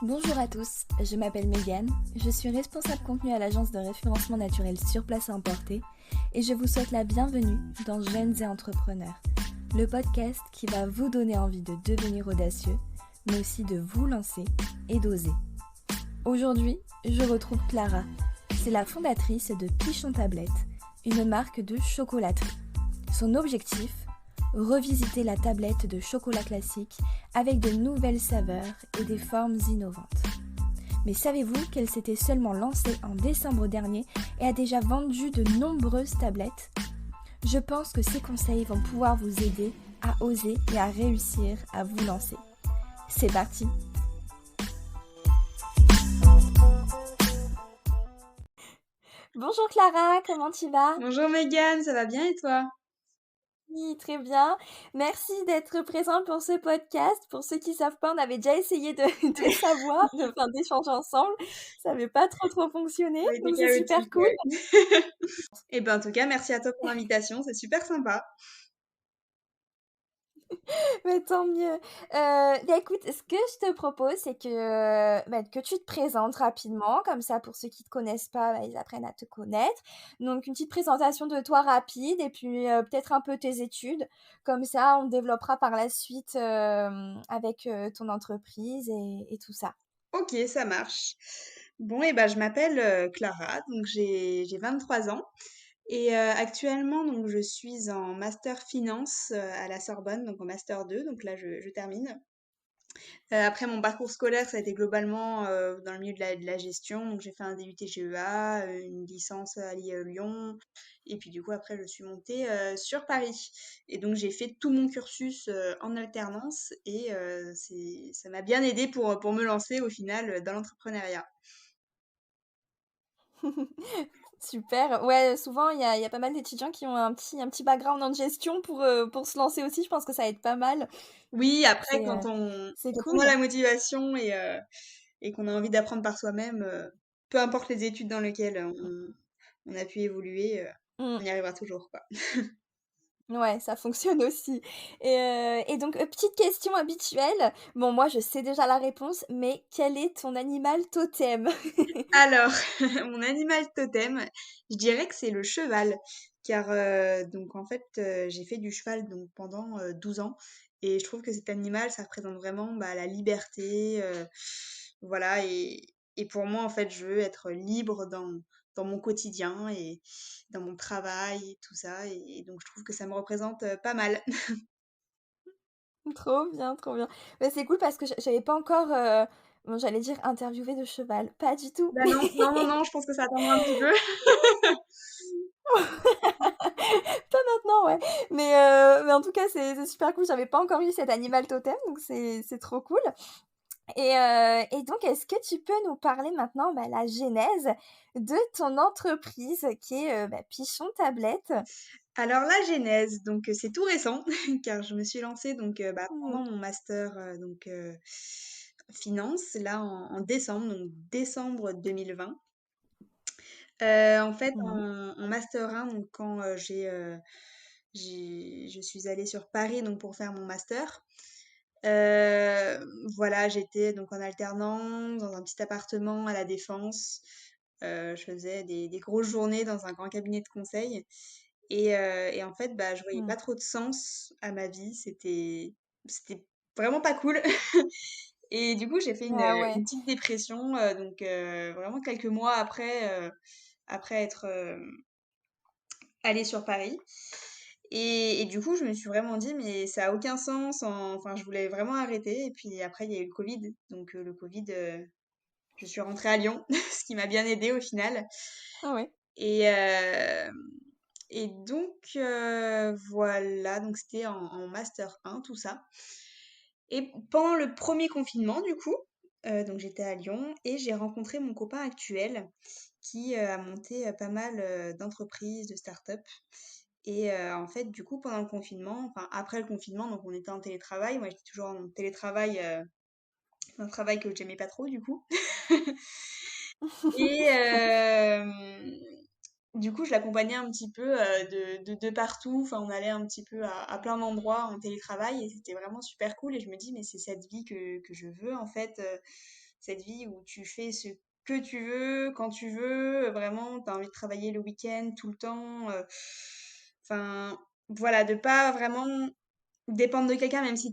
Bonjour à tous, je m'appelle Megan, je suis responsable contenu à l'agence de référencement naturel Sur Place à Emporter et je vous souhaite la bienvenue dans Jeunes et Entrepreneurs, le podcast qui va vous donner envie de devenir audacieux, mais aussi de vous lancer et d'oser. Aujourd'hui, je retrouve Clara, c'est la fondatrice de Pichon Tablette, une marque de chocolaterie. Son objectif, revisiter la tablette de chocolat classique avec de nouvelles saveurs et des formes innovantes. Mais savez-vous qu'elle s'était seulement lancée en décembre dernier et a déjà vendu de nombreuses tablettes ? Je pense que ces conseils vont pouvoir vous aider à oser et à réussir à vous lancer. C'est parti ! Bonjour Clara, comment tu vas ? Bonjour Megan, ça va bien et toi ? Oui, très bien. Merci d'être présente pour ce podcast. Pour ceux qui ne savent pas, on avait déjà essayé de savoir, d'échanger ensemble. Ça n'avait pas trop fonctionné, Ça a été donc c'est super chaotique, cool. ouais. Et ben en tout cas, merci à toi pour l'invitation, c'est super sympa. Mais tant mieux. Écoute, ce que je te propose, c'est que tu te présentes rapidement, comme ça, pour ceux qui ne te connaissent pas, ils apprennent à te connaître. Donc, une petite présentation de toi rapide, et puis peut-être un peu tes études. Comme ça, on développera par la suite avec ton entreprise et tout ça. Ok, ça marche. Bon, et ben je m'appelle Clara, donc j'ai 23 ans. Et actuellement, donc je suis en master finance à la Sorbonne, donc en master 2, donc là je termine. Après mon parcours scolaire, ça a été globalement dans le milieu de la gestion. Donc j'ai fait un DUT GEA, une licence à l'IE Lyon. Et puis du coup, après, je suis montée sur Paris. Et donc j'ai fait tout mon cursus en alternance. Et ça m'a bien aidé pour me lancer au final dans l'entrepreneuriat. Super. Ouais, souvent, il y a pas mal d'étudiants qui ont un petit background en gestion pour se lancer aussi. Je pense que ça aide pas mal. Oui, après, C'est, euh, c'est quand on a cool. la motivation et qu'on a envie d'apprendre par soi-même, peu importe les études dans lesquelles on a pu évoluer, Mm. on y arrivera toujours, quoi. Ouais, ça fonctionne aussi. Et donc, petite question habituelle. Bon, moi, je sais déjà la réponse, mais quel est ton animal totem? Alors, mon animal totem, je dirais que c'est le cheval, car donc en fait j'ai fait du cheval donc pendant 12 ans et je trouve que cet animal ça représente vraiment bah, la liberté, voilà et pour moi en fait je veux être libre dans mon quotidien et dans mon travail et tout ça et donc je trouve que ça me représente pas mal. Trop bien, trop bien. Mais c'est cool parce que j'avais pas encore, bon, j'allais dire interviewé de cheval. Pas du tout. Bah non, non, non, non, je pense que ça attendra un petit peu. Pas maintenant, ouais. Mais en tout cas, c'est super cool. J'avais pas encore eu cet animal totem, donc c'est trop cool. Et donc, est-ce que tu peux nous parler maintenant, la genèse de ton entreprise qui est Pichon Tablette? Alors la genèse, donc c'est tout récent car je me suis lancée donc Mmh. pendant mon master finance là en décembre donc décembre 2020. En fait Mmh. en master 1 donc quand je suis allée sur Paris donc pour faire mon master. Voilà, j'étais donc en alternance dans un petit appartement à La Défense. Je faisais des grosses journées dans un grand cabinet de conseil. Et en fait, bah, je voyais Mmh. pas trop de sens à ma vie. C'était vraiment pas cool. Et du coup, j'ai fait Ah ouais. une petite dépression, donc vraiment quelques mois après être allée sur Paris. Et du coup, je me suis vraiment dit, mais ça a aucun sens. Enfin, je voulais vraiment arrêter. Et puis après, il y a eu le Covid. Donc le Covid, je suis rentrée à Lyon, ce qui m'a bien aidée au final. Ah ouais. Et, et donc, voilà, donc c'était en master 1, tout ça. Et pendant le premier confinement, du coup, donc j'étais à Lyon et j'ai rencontré mon copain actuel qui a monté pas mal d'entreprises, de start-up. Et en fait, du coup, pendant le confinement, enfin après le confinement, donc on était en télétravail. Moi, j'étais toujours en télétravail, un travail que j'aimais pas trop, du coup. Et du coup, je l'accompagnais un petit peu de partout. Enfin, on allait un petit peu à plein d'endroits en télétravail et c'était vraiment super cool. Et je me dis, mais c'est cette vie que je veux en fait. cette vie où tu fais ce que tu veux, quand tu veux, vraiment, tu as envie de travailler le week-end tout le temps. Enfin, voilà, de pas vraiment dépendre de quelqu'un, même si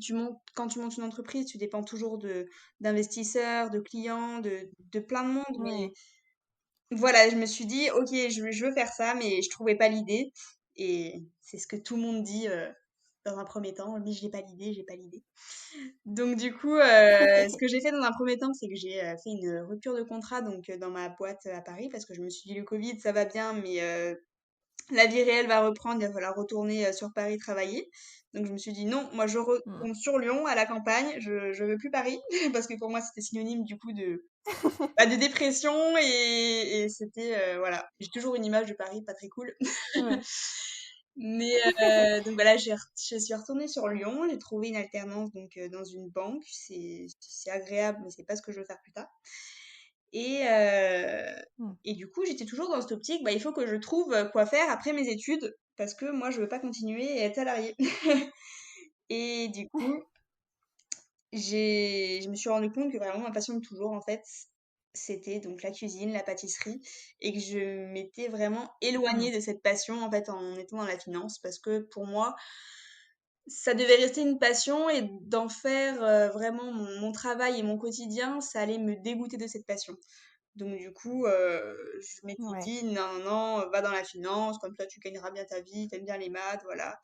quand tu montes une entreprise, tu dépends toujours d'investisseurs, de clients, de plein de monde. Mais Ouais. voilà, je me suis dit, ok, je veux faire ça, mais je trouvais pas l'idée. Et c'est ce que tout le monde dit dans un premier temps. Mais j'ai pas l'idée, j'ai pas l'idée. Donc du coup, ce que j'ai fait dans un premier temps, c'est que j'ai fait une rupture de contrat donc dans ma boîte à Paris parce que je me suis dit le Covid, ça va bien, mais la vie réelle va reprendre, il va falloir retourner sur Paris travailler. Donc je me suis dit non, moi je Mm. retourne sur Lyon, à la campagne, je veux plus Paris, parce que pour moi c'était synonyme du coup de dépression et c'était, voilà, j'ai toujours une image de Paris pas très cool. Ouais. Mais donc voilà, je suis retournée sur Lyon, j'ai trouvé une alternance donc dans une banque, c'est agréable, mais c'est pas ce que je veux faire plus tard. Et, euh, Mm. et du coup, j'étais toujours dans cette optique, bah, il faut que je trouve quoi faire après mes études, parce que moi, je veux pas continuer à être salariée. Et du coup, je me suis rendu compte que vraiment ma passion de toujours, en fait, c'était donc la cuisine, la pâtisserie, et que je m'étais vraiment Mm. éloignée de cette passion, en fait, en étant dans la finance, parce que pour moi, ça devait rester une passion et d'en faire vraiment mon travail et mon quotidien, ça allait me dégoûter de cette passion. Donc du coup, je m'étais Ouais. dit: «Non, non, non, va dans la finance, comme ça tu gagneras bien ta vie, t'aimes bien les maths, voilà».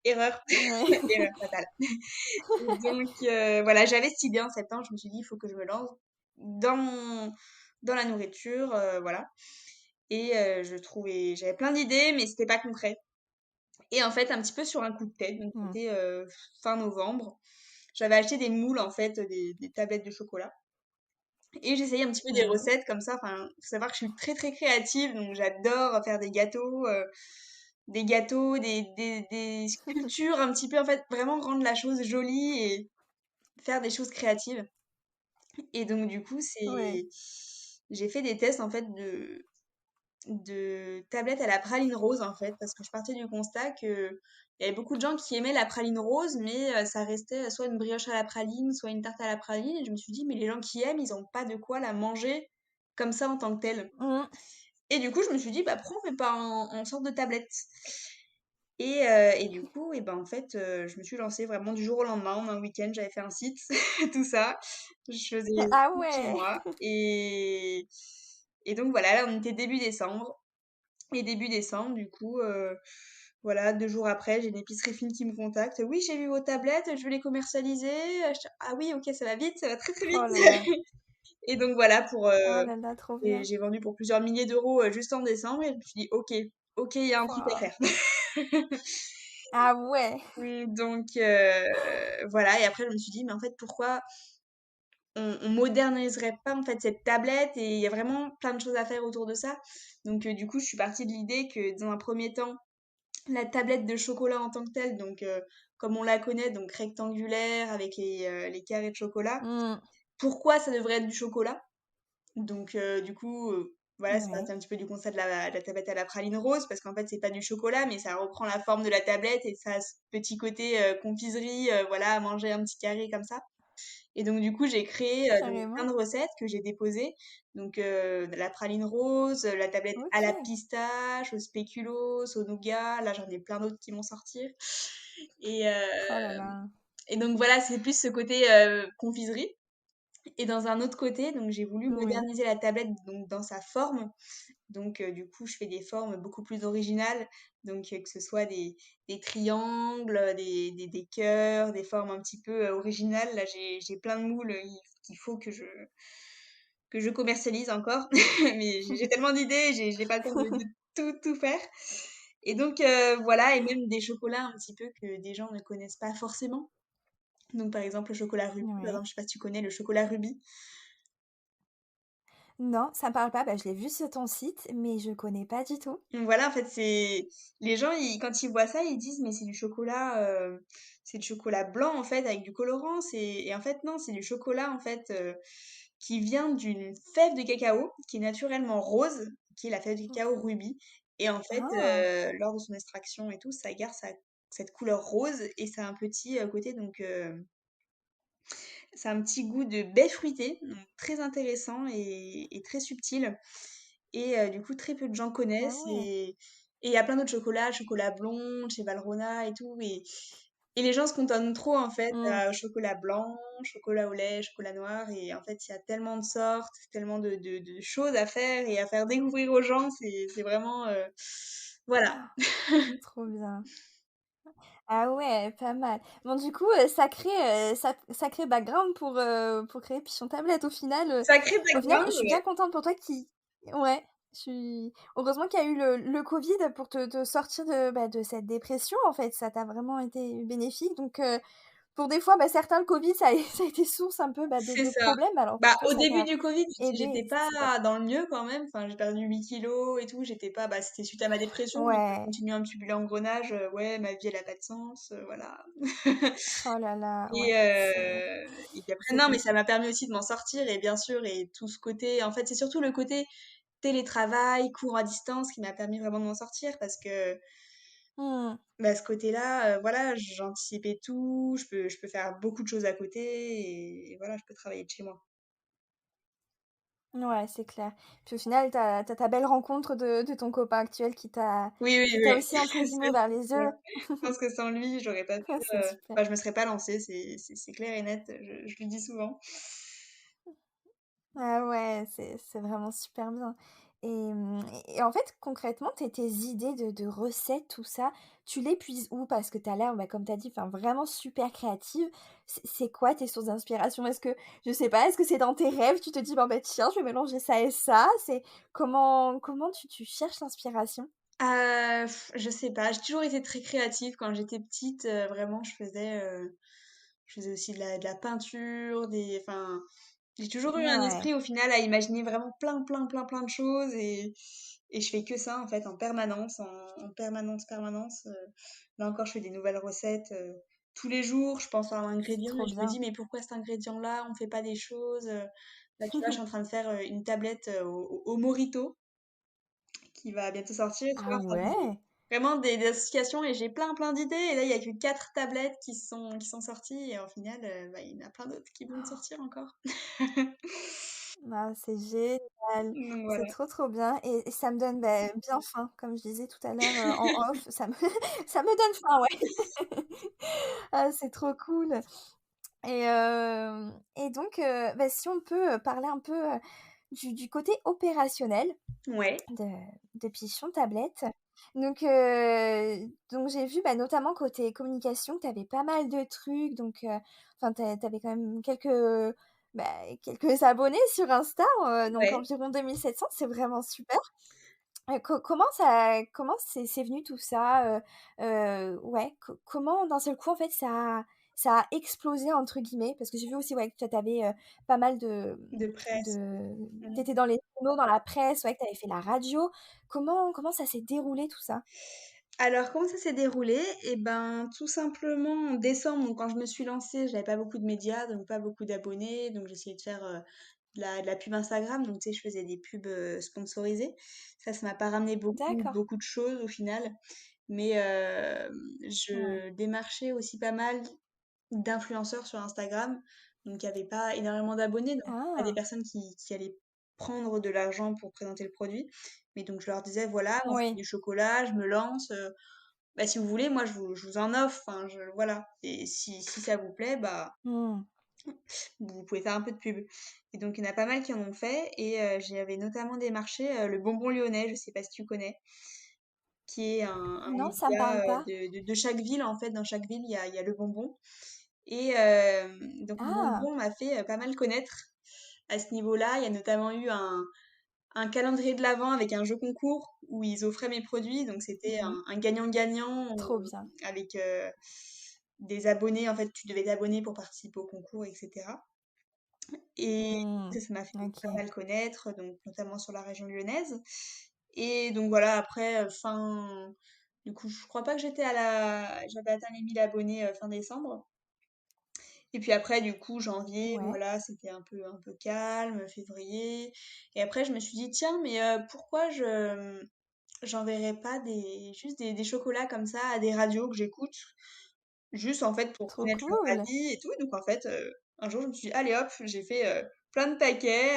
Erreur, Ouais. erreur fatale. Et donc voilà, j'avais cette idée en septembre, je me suis dit: «Il faut que je me lance dans la nourriture», voilà. Et j'avais plein d'idées, mais c'était pas concret. Et en fait, un petit peu sur un coup de tête, donc Mm. c'était fin novembre, j'avais acheté des moules, en fait, des tablettes de chocolat. Et j'essayais un petit peu des Ouais. recettes comme ça. Enfin, faut savoir que je suis très très créative, donc j'adore faire des sculptures un petit peu, en fait, vraiment rendre la chose jolie et faire des choses créatives. Et donc du coup, Ouais. j'ai fait des tests en fait de tablettes à la praline rose en fait, parce que je partais du constat que il y avait beaucoup de gens qui aimaient la praline rose, mais ça restait soit une brioche à la praline, soit une tarte à la praline. Et je me suis dit, mais les gens qui aiment, ils ont pas de quoi la manger comme ça en tant que telle. Mm. Et du coup, je me suis dit, bah pourquoi on fait pas en sorte de tablette? Et du coup, et ben en fait, je me suis lancée vraiment du jour au lendemain. En un week-end, j'avais fait un site, tout ça. Je faisais Ah tout chez ouais. moi. Et donc voilà, là on était début décembre. Et début décembre, du coup, voilà, 2 jours après, j'ai une épicerie fine qui me contacte: «Oui, j'ai vu vos tablettes, je veux les commercialiser». «Ah oui, OK, ça va vite, ça va très, très vite». Oh là là. Et donc voilà, Oh là là, trop et bien. j'ai vendu pour plusieurs milliers d'euros, juste en décembre et je me suis dit: «OK, OK, il y a un truc à Waouh. faire». Ah ouais. Donc voilà. Et après je me suis dit: «Mais en fait, pourquoi on moderniserait pas, en fait, cette tablette?» Et il y a vraiment plein de choses à faire autour de ça. Donc du coup, je suis partie de l'idée que dans un premier temps, la tablette de chocolat en tant que telle, donc comme on la connaît, donc rectangulaire avec les carrés de chocolat. Mm. Pourquoi ça devrait être du chocolat? Donc du coup, voilà, c'est Ouais. parti un petit peu du concept de la tablette à la praline rose parce qu'en fait, c'est pas du chocolat, mais ça reprend la forme de la tablette et ça a ce petit côté confiserie, voilà, à manger un petit carré comme ça. Et donc du coup, j'ai créé donc plein Carrément. de recettes que j'ai déposées. Donc de la praline rose, la tablette à la Ok. pistache, au spéculoos, au nougat. Là, j'en ai plein d'autres qui vont sortir. Et, euh, Oh là là. et donc voilà, c'est plus ce côté confiserie. Et dans un autre côté, donc j'ai voulu Oui. moderniser la tablette donc dans sa forme. Donc du coup, je fais des formes beaucoup plus originales. Donc que ce soit des triangles, des cœurs, des formes un petit peu originales. Là, j'ai plein de moules qu'il faut que je commercialise encore. Mais j'ai tellement d'idées, j'ai pas le temps de tout faire. Et donc voilà, et même des chocolats un petit peu que des gens ne connaissent pas forcément. Donc par exemple le chocolat rubis, par Ouais. exemple, je sais pas si tu connais le chocolat rubis. Non, ça me parle pas. Bah, je l'ai vu sur ton site, mais je connais pas du tout. Donc voilà, en fait, c'est les gens, quand ils voient ça, ils disent, mais c'est du chocolat blanc en fait avec du colorant. Et en fait non, c'est du chocolat en fait qui vient d'une fève de cacao qui est naturellement rose, qui est la fève de cacao rubis. Et en fait, Ah. lors de son extraction et tout, ça garde cette couleur rose et ça a un petit côté donc C'est un petit goût de baie fruitée, donc très intéressant et très subtil. Et du coup, très peu de gens Ah connaissent. ouais. Et il y a plein d'autres chocolats, chocolat blond, chez Valrhona et tout. Et les gens se contents trop, en fait, Mmh. chocolat blanc, chocolat au lait, chocolat noir. Et en fait, il y a tellement de sortes, tellement de choses à faire et à faire découvrir aux gens. C'est vraiment... voilà. Trop bien. Ah ouais, pas mal. Bon du coup, sacré, sacré background pour créer Pichon Tablette Sacré au final, je background, suis bien ouais. contente pour toi qui ouais, je suis heureusement qu'il y a eu le covid pour te sortir de cette dépression en fait, ça t'a vraiment été bénéfique donc pour des fois, certains le covid ça a été source un peu, C'est de ça. problèmes alors pour Bah, toi au ça début t'a du Covid, aidé, j'étais pas c'est top. dans le mieux quand même. Enfin, j'ai perdu 8 kilos et tout. J'étais pas, bah, c'était suite à ma dépression, donc ça Ouais. continue un petit peu l'engrenage. Ouais, ma vie, elle a pas de sens, voilà. Oh là là, Et, ouais, et puis après, c'est non, mais ça compliqué. m'a permis aussi de m'en sortir. Et bien sûr, et tout ce côté, en fait, c'est surtout le côté télétravail, cours à distance qui m'a permis vraiment de m'en sortir parce que, Mmh. bah, ce côté-là, voilà, j'anticipais tout. Je peux faire beaucoup de choses à côté et voilà, je peux travailler de chez moi. Ouais, c'est clair. Puis au final, tu as ta belle rencontre de ton copain actuel Oui, oui, qui t'a oui. aussi entre Ça, guillemets «ouvert c'est les sûr. yeux». Je pense que sans lui, j'aurais pas pu, C'est super. bah, je me serais pas lancée, c'est clair et net, je le dis souvent. Ah ouais, c'est vraiment super bien et en fait, concrètement, tes idées de recettes, tout ça, tu les puises où? Parce que tu as l'air, comme tu as dit, enfin, vraiment super créative. C'est quoi tes sources d'inspiration? Est-ce que je sais pas, est-ce que c'est dans tes rêves, tu te dis: «Bon, tiens, je vais mélanger ça et ça»? C'est comment tu cherches l'inspiration? Je sais pas, j'ai toujours été très créative quand j'étais petite, vraiment je faisais aussi de la peinture, des enfin, j'ai toujours eu un Ouais, esprit au final à imaginer vraiment plein de choses et je fais que ça en fait en permanence, en permanence. Là encore, je fais des nouvelles recettes tous les jours. Je pense à un c'est ingrédient trop et je me dis bien. mais pourquoi cet ingrédient-là, on fait pas des choses là tu vois, je suis en train de faire une tablette au Morito qui va bientôt sortir, tu vois, Ah enfin ouais? vraiment des associations et j'ai plein d'idées et là il y a que 4 tablettes qui sont sorties et au final, bah, il y en a plein d'autres qui vont sortir encore. Ah, c'est génial, Donc c'est voilà. trop, trop bien et ça me donne, bien faim, comme je disais tout à l'heure, en off, ça me ça me donne faim, ouais. Ah, c'est trop cool et donc si on peut, parler un peu, du côté opérationnel Ouais, de Pichon Tablette. Donc j'ai vu, notamment côté communication, que tu avais pas mal de trucs enfin tu avais quand même quelques abonnés sur Insta, donc ouais. environ 2 700, c'est vraiment super. Comment c'est venu tout ça? Ouais, comment d'un seul coup, en fait, ça a «explosé» entre guillemets? Parce que j'ai vu aussi, ouais, que toi tu avais, pas mal De presse. tu étais dans les journaux, dans la presse, ouais, que tu avais fait la radio. Comment ça s'est déroulé tout ça? Alors, comment ça s'est déroulé? Et ben, tout simplement en décembre, donc quand je me suis lancée, j'avais pas beaucoup de médias, donc pas beaucoup d'abonnés, donc j'essayais de faire de la pub Instagram, donc tu sais, je faisais des pubs sponsorisées. Ça m'a pas ramené D'accord. beaucoup de choses au final, mais Ouais. je démarchais aussi pas mal d'influenceurs sur Instagram, donc il y avait pas énormément d'abonnés, donc pas des Ah! personnes qui allaient prendre de l'argent pour présenter le produit. Mais donc je leur disais, voilà, moi je fais Oui. du chocolat, je me lance. Bah, si vous voulez, moi, je vous en offre, enfin, voilà. Et si ça vous plaît, bah, Mmh. vous pouvez faire un peu de pub. Et donc, il y en a pas mal qui en ont fait. Et j'avais notamment démarché le Bonbon Lyonnais, je sais pas si tu connais, qui est un Non, ça me média parle pas. de chaque ville, en fait. Dans chaque ville, il y a le bonbon. Et donc, le Ah! bonbon m'a fait pas mal connaître à ce niveau-là. Il y a notamment eu un calendrier de l'Avent avec un jeu concours où ils offraient mes produits. Donc c'était Mmh. un gagnant-gagnant Trop bien. avec des abonnés. En fait, tu devais t'abonner pour participer au concours, etc. Et Mmh. ça m'a fait pas OK. mal connaître, donc notamment sur la région lyonnaise. Et donc voilà, après, du coup, je crois pas que j'avais atteint les 1000 abonnés fin décembre. Et puis après, du coup, janvier, Ouais. voilà, c'était un peu calme, février. Et après, je me suis dit, tiens, mais pourquoi j'enverrais pas juste des chocolats comme ça à des radios que j'écoute, juste en fait pour Trop connaître leur cool. avis et tout. Donc en fait, un jour, je me suis dit: «Allez hop», j'ai fait, plein de paquets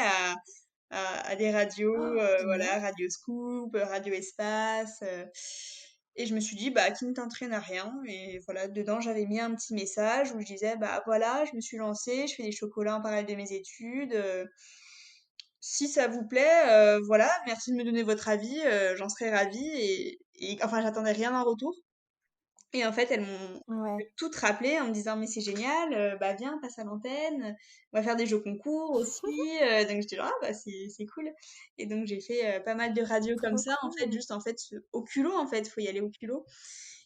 à des radios, Oh, génial. voilà, Radio Scoop, Radio Espace, et je me suis dit: «Bah, qui ne t'entraîne à rien», et voilà, dedans, j'avais mis un petit message où je disais: «Bah, voilà, je me suis lancée, je fais des chocolats en parallèle de mes études, si ça vous plaît, voilà, merci de me donner votre avis, j'en serais ravie», et enfin, j'attendais rien en retour. Et en fait, elles m'ont Ouais. toutes rappelé en me disant: «Mais c'est génial, bah, viens, passe à l'antenne, on va faire des jeux concours aussi», donc j'étais genre: «Ah bah, c'est cool», et donc j'ai fait, pas mal de radios comme Trop ça, en fait, cool. juste, en fait, au culot, en fait, faut y aller au culot,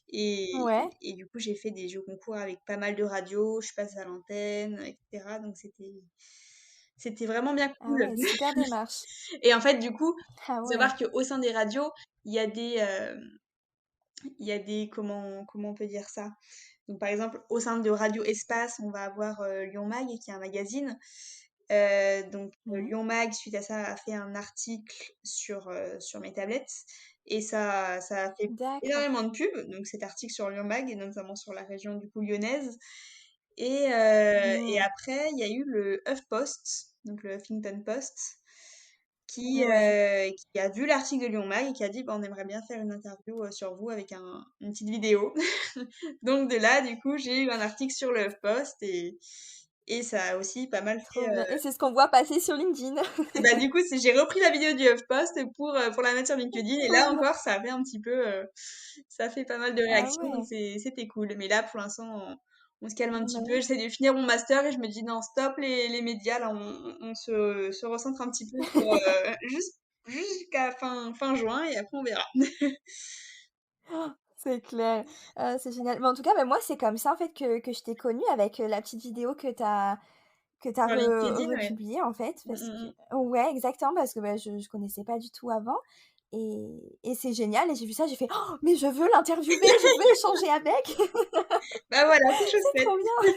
et Ouais. et du coup, j'ai fait des jeux concours avec pas mal de radios, je suis passée à l'antenne, et cetera, donc c'était vraiment bien Ah cool. ouais, super démarche. Et en fait, du coup, Ah faut ouais. savoir qu'au sein des radios, il y a des comment on peut dire ça? Donc, par exemple, au sein de Radio Espace, on va avoir Lyon Mag, qui est un magazine. Mmh. Lyon Mag, suite à ça, a fait un article sur mes tablettes. Et ça a fait D'accord. énormément de pubs. Donc, cet article sur Lyon Mag, et notamment sur la région du coup lyonnaise. Et Mmh. après, il y a eu le HuffPost, donc le Huffington Post, Ouais. qui a vu l'article de Lyon Mag et qui a dit: «Bah, on aimerait bien faire une interview sur vous avec une petite vidéo». Donc de là, du coup, j'ai eu un article sur le HuffPost, et ça a aussi pas mal fait. Trop bien et c'est ce qu'on voit passer sur LinkedIn. Et bah, du coup, j'ai repris la vidéo du HuffPost pour la mettre sur LinkedIn, et Trop là bien. encore, ça a fait un petit peu, ça a fait pas mal de Ah réactions, donc ouais. c'était cool. Mais là, pour l'instant, on se calme un Bah petit peu. oui. J'essaie de finir mon master et je me dis: «Non, stop les médias, là, on se recentre un petit peu sur, jusqu'à fin juin, et après on verra». C'est clair. C'est génial. Mais en tout cas, bah, moi, c'est comme ça, en fait, que je t'ai connue avec, la petite vidéo que tu as Sur LinkedIn, ouais. republiée, en fait, Mmh, parce mmh que mh. ouais, exactement, parce que, bah, je connaissais pas du tout avant et c'est génial et j'ai vu ça, j'ai fait: «Oh, mais je veux l'interviewer, je veux échanger avec!» Bah, voilà, c'est chose C'est faite. trop bien!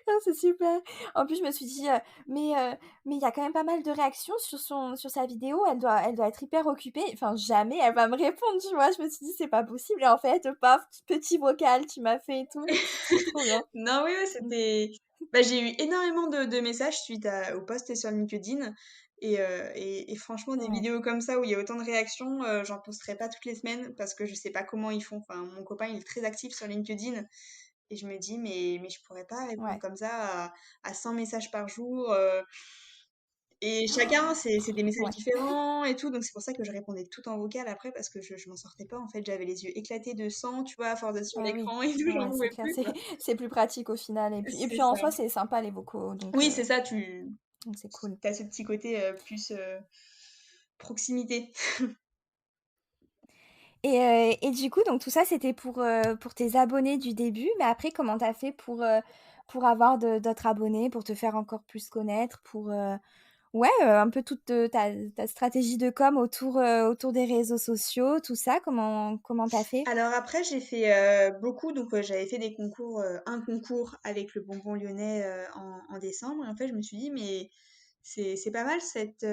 Ah, c'est super. En plus, je me suis dit, mais il y a quand même pas mal de réactions sur sa vidéo, elle doit être hyper occupée, enfin jamais elle va me répondre, tu vois? Je me suis dit: «C'est pas possible» et en fait, paf, petit vocal tu m'as fait et tout, c'est trop, trop bien. Non, oui, oui, Mmh. bah, j'ai eu énormément de messages suite au post sur LinkedIn, et franchement, des Ouais, vidéos comme ça où il y a autant de réactions, j'en posterai pas toutes les semaines parce que je sais pas comment ils font. Enfin, mon copain, il est très actif sur LinkedIn, et je me dis: «Mais je pourrais pas répondre ouais. comme ça à 100 messages par jour», et chacun, c'est des messages Ouais. différents et tout, donc c'est pour ça que je répondais tout en vocal après, parce que je m'en sortais pas, en fait. J'avais les yeux éclatés de sang, tu vois, à force d'être sur Ah oui. l'écran et tout, j'en Ouais, c'est pouvais clair, plus, c'est quoi. c'est plus pratique au final et C'est puis en ça. soi, c'est sympa les vocaux Oui, c'est ça, tu donc c'est cool. as ce petit côté, plus, proximité. Et du coup, donc tout ça, c'était pour tes abonnés du début, mais après comment tu as fait pour avoir d'autres abonnés, pour te faire encore plus connaître, ouais, un peu toute, ta stratégie de com autour des réseaux sociaux, tout ça, comment tu as fait? Alors après, j'ai fait, beaucoup, donc j'avais fait des concours, un concours avec le Bonbon Lyonnais, en décembre, et en fait, je me suis dit: «Mais c'est pas mal cette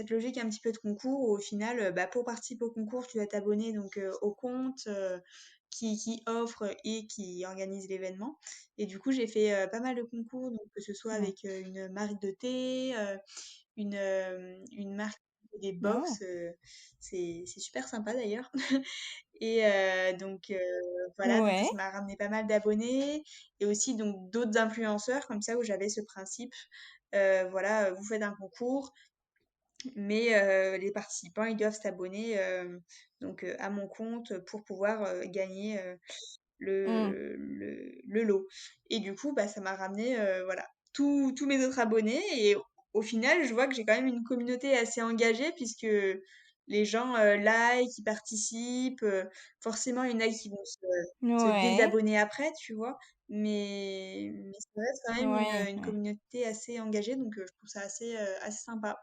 logique un petit peu de concours où au final, bah, pour participer au concours, tu dois t'abonner donc au compte, qui offre et qui organise l'événement», et du coup, j'ai fait, pas mal de concours, donc que ce soit Ouais. avec, une marque de thé, une marque qui fait des Ah! box, c'est super sympa d'ailleurs. Voilà, donc Ouais. ça m'a ramené pas mal d'abonnés, et aussi donc d'autres influenceurs comme ça où j'avais ce principe, voilà, vous faites un concours, mais les participants, ils doivent s'abonner, à mon compte pour pouvoir, gagner, Mmh. le lot, et du coup, bah, ça m'a ramené, voilà, tous mes autres abonnés, et au final, je vois que j'ai quand même une communauté assez engagée puisque les gens, like, ils participent, forcément, il y en a qui vont se Ouais. désabonner après, tu vois? Mais ça reste quand même Ouais, une ouais. communauté assez engagée, donc je trouve ça assez sympa.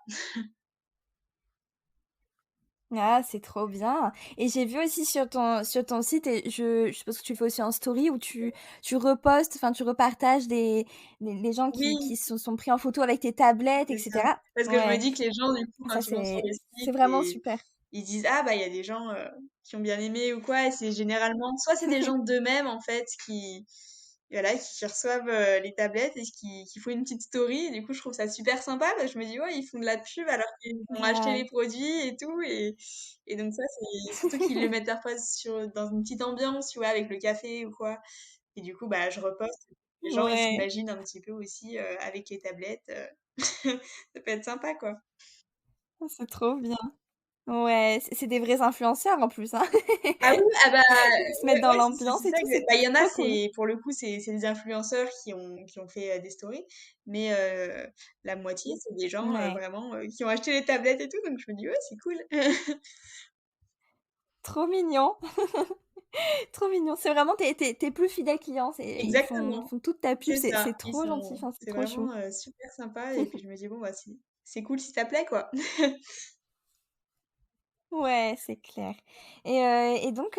Ah, c'est trop bien et j'ai vu aussi sur ton site et je suppose que tu le fais aussi en story où tu repostes, enfin tu repartages les gens qui Oui, se sont pris en photo avec tes tablettes et c'est ça. cetera. Parce que je me Ouais, dis que les gens, du coup, ça quand ils vont sur c'est le c'est site, vraiment super. ils disent: «Ah bah, il y a des gens, qui ont bien aimé ou quoi», et c'est généralement soit c'est des gens d'eux-mêmes, en fait, qui voilà, qui reçoivent les tablettes et qui font une petite story. Et du coup, je trouve ça super sympa parce que je me dis, ouais, ils font de la pub alors qu'ils ont acheté les Grave. produits et tout. Et donc, ça, c'est surtout qu'ils le mettent parfois dans une petite ambiance, tu vois, avec le café ou quoi. Et du coup, bah, je reposte. Les gens, ils Ouais, s'imaginent un petit peu aussi avec les tablettes. Ça peut être sympa, quoi. c'est trop bien. Ouais, c'est des vrais influenceurs en plus, hein. Ah oui, ah bah, Ils se mettent ouais, dans ouais, l'ambiance c'est et ça tout, exact. c'est Bah, il y en a, trop cool. pour le coup, c'est des influenceurs qui ont fait des stories, mais la moitié, c'est des gens Ouais, vraiment qui ont acheté les tablettes et tout, donc je me dis, ouais, c'est cool. trop mignon, trop mignon. C'est vraiment tes plus fidèles clients, ils Exactement, font toute ta pub, c'est ça. c'est trop gentil, enfin, c'est C'est trop vraiment chou. super sympa, et puis je me dis, bon, bah, c'est cool si ça plaît, quoi. Ouais, c'est clair et donc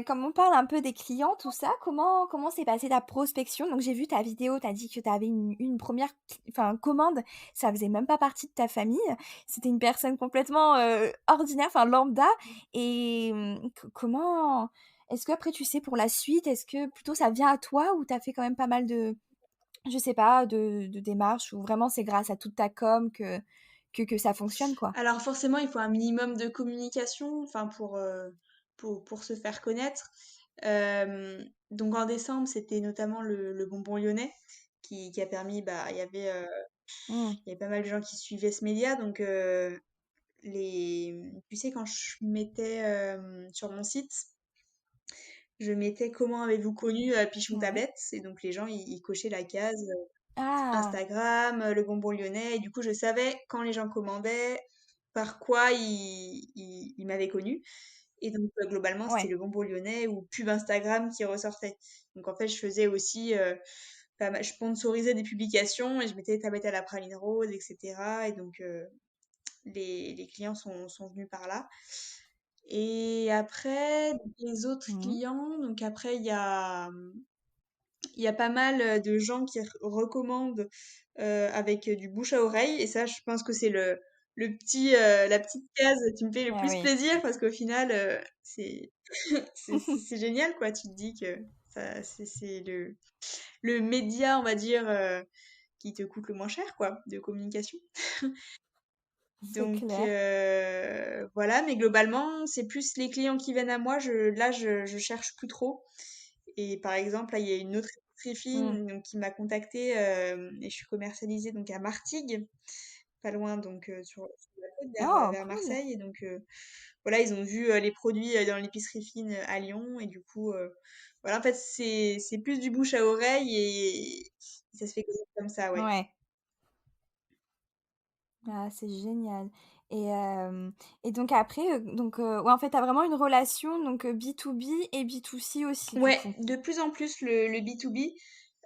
comme on parle un peu des clients, tout ça, comment s'est passée ta prospection? Donc j'ai vu ta vidéo, tu as dit que tu avais une 1re commande, ça faisait même pas partie de ta famille. C'était une personne complètement, ordinaire, enfin lambda et comment est-ce qu'après tu sais pour la suite, est-ce que plutôt ça vient à toi ou tu as fait quand même pas mal de je sais pas, de démarches ou vraiment c'est grâce à toute ta com que ça fonctionne, quoi? Alors forcément, il faut un minimum de communication, enfin pour se faire connaître. Donc en décembre, c'était notamment le bonbon lyonnais qui a permis, bah, Mmh. il y avait pas mal de gens qui suivaient ce média, donc tu sais, quand je mettais sur mon site, je mettais comment avez-vous connu Pichon Ouais. Tablette, et donc les gens, ils cochaient la case Ah! Instagram, le bonbon lyonnais, et du coup, je savais quand les gens commandaient, par quoi ils m'avaient connu. Et donc, globalement, c'était Ouais. le bonbon lyonnais ou pub Instagram qui ressortait. Donc, en fait, je faisais aussi, je sponsorisais des publications et je mettais tablette à la praline rose, etc. Et donc, les clients sont venus par là. Et après, les autres Mmh. clients, donc après, il y a pas mal de gens qui recommandent avec du bouche à oreille. Et ça, je pense que c'est la petite case qui me fait le Ah plus oui. plaisir parce qu'au final, c'est génial, quoi. Tu te dis que c'est le média, on va dire, qui te coûte le moins cher, quoi, de communication. C'est Donc clair. voilà, mais globalement, c'est plus les clients qui viennent à moi. Là, je cherche plus trop. Et par exemple, là, il y a une autre épicerie Mmh. fine donc, qui m'a contactée et je suis commercialisée donc à Martigues, pas loin, donc sur la côte Oh vers cool! Marseille. Et donc voilà, ils ont vu les produits dans l'épicerie fine à Lyon. Et du coup, voilà, en fait, c'est plus du bouche à oreille et ça se fait comme ça, ouais. Ouais. Ah, c'est génial et donc après, ouais, en fait, tu as vraiment une relation donc B2B et B2C aussi, du Ouais, coup? de plus en plus le B2B,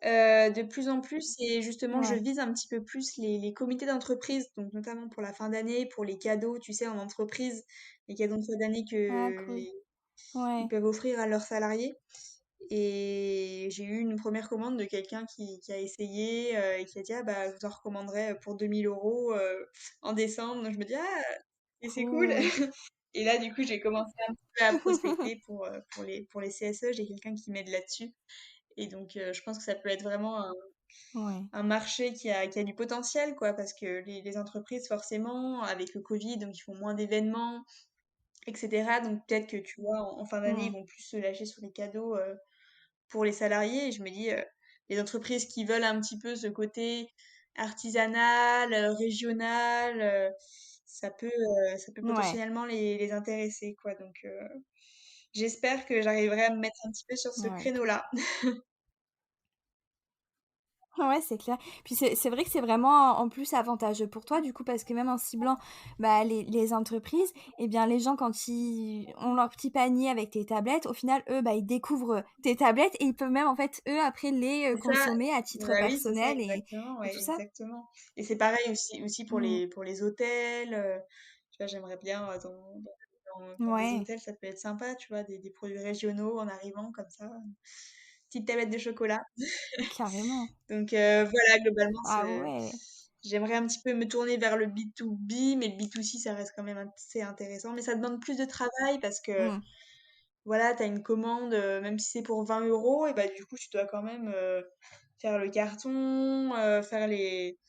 de plus en plus, et justement je Ouais. vise un petit peu plus les comités d'entreprise, donc notamment pour la fin d'année, pour les cadeaux, tu sais, en entreprise, les cadeaux de fin d'année Ah que cool. ils Ouais. peuvent offrir à leurs salariés. Et j'ai eu une première commande de quelqu'un qui a essayé et qui a dit: «Ah bah, je vous en recommanderai pour 2 000 € en décembre». Donc je me dis: «Ah, et c'est cool!» Cool. Et là, du coup, j'ai commencé un petit peu à prospecter pour les CSE. J'ai quelqu'un qui m'aide là-dessus. Et donc, je pense que ça peut être vraiment Ouais. un marché qui a du potentiel, quoi, parce que les entreprises, forcément, avec le Covid, donc ils font moins d'événements, etc. Donc peut-être que, tu vois, en fin d'année, ils Mmh. vont plus se lâcher sur les cadeaux pour les salariés. Et je me dis, les entreprises qui veulent un petit peu ce côté artisanal, régional, ça peut Ouais. potentiellement les intéresser, quoi. Donc, j'espère que j'arriverai à me mettre un petit peu sur ce Ouais. créneau-là. Ouais, c'est clair. Puis c'est vrai que c'est vraiment en plus avantageux pour toi du coup parce que même en ciblant, bah, les entreprises et bien les gens quand ils ont leur petit panier avec tes tablettes, au final, eux, bah, ils découvrent tes tablettes et ils peuvent même en fait, eux, après les, C'est ça. consommer à titre Bah oui, c'est ça, personnel exactement, et ouais, tout ça. exactement. Et c'est pareil aussi pour Mmh. les hôtels. Tu vois, j'aimerais bien dans des Ouais, hôtels, ça peut être sympa, tu vois, des produits régionaux en arrivant comme ça, petite tablette de chocolat. carrément. Donc voilà, globalement, Ah ouais. j'aimerais un petit peu me tourner vers le B2B, mais le B2C, ça reste quand même assez intéressant. Mais ça demande plus de travail parce que Mmh. voilà, tu as une commande, même si c'est pour 20 € et bah, du coup, tu dois quand même, faire le carton, faire les